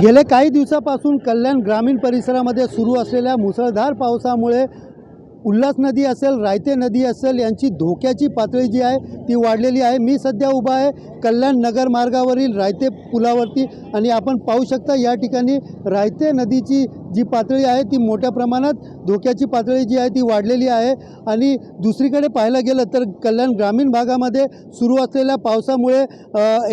गेल्या काही दिवसापासून कल्याण ग्रामीण परिसरामध्ये सुरू असलेल्या मुसळधार पावसामुळे उल्हास नदी असेल, रायते नदी असेल, यांची धोक्याची पातळी जी आहे ती वाढलेली आहे। मी सध्या उभा आहे कल्याण नगर मार्गावरील रायते पुलावरती आणि आपण पाहू शकता या ठिकाणी रायते नदीची जी पातळी आहे ती मोठ्या प्रमाणात धोक्याची पातळी जी आहे ती वाढलेली आहे। आणि दुसरीकडे पाहायला गेलं तर कल्याण ग्रामीण भागामध्ये सुरू असलेल्या पावसामुळे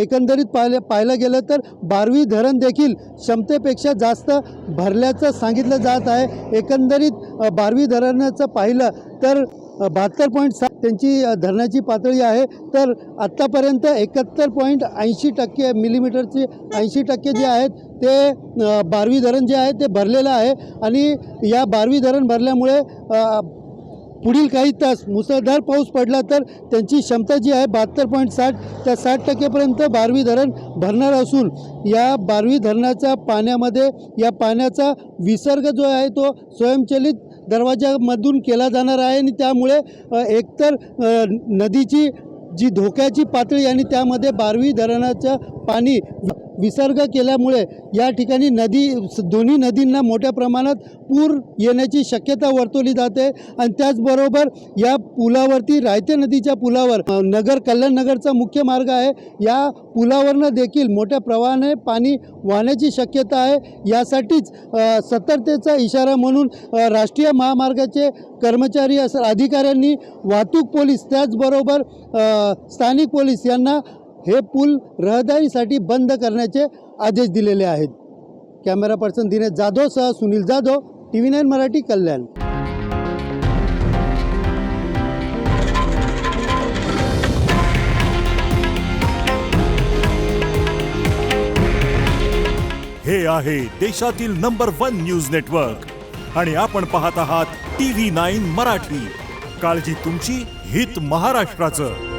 एकंदरीत पाहायला गेलं तर बारवी धरण देखील क्षमतेपेक्षा जास्त भरल्याचं सांगितलं जात आहे। एकंदरीत बारवी धरणाचं पाहिलं तर 72.7 त्यांची धरणाची पातळी आहे, तर आत्तापर्यंत 71.80% मिलीमीटरची 80% जे आहेत ते बारवी धरण जे आहे ते भरलेलं आहे। आणि या बारवी धरण भरल्यामुळे पुढील काही तास मुसळधार पाऊस पडला तर त्यांची क्षमता जी आहे 72.60 त्या 60%पर्यंत बारवी धरण भरणार असून या बारवी धरणाच्या पाण्यामध्ये या पाण्याचा विसर्ग जो आहे तो स्वयंचलित दरवाजामधून केला जाणार आहे। आणि त्यामुळे एकतर नदीची जी धोक्याची पातळी आणि त्यामध्ये बारवी धरणाचं पाणी विसर्ग केल्यामुळे या ठिकाणी दोन्ही नदींना मोठ्या प्रमाणात पूर येण्याची शक्यता वर्तवली जाते। आणि त्याचबरोबर या पुलावरती रायते नदीच्या पुलावर कल्याण नगरचा मुख्य मार्ग आहे, या पुलावरनं देखील मोठ्या प्रवाहाने पाणी वाहण्याची शक्यता आहे। यासाठीच सतर्कतेचा इशारा म्हणून राष्ट्रीय महामार्गाचे कर्मचारी अधिकाऱ्यांनी वाहतूक पोलीस त्याचबरोबर स्थानिक पोलीस यांना हे पूल रहदारीसाठी बंद करण्याचे आदेश दिलेले आहेत। कॅमेरा पर्सन दिनेश जाधव सह सुनील जाधव, TV9 मराठी, कल्याण। हे आहे देशातील नंबर 1 न्यूज नेटवर्क आणि आपण पाहत आहात TV9 मराठी। काळजी तुमची, हित महाराष्ट्राचं।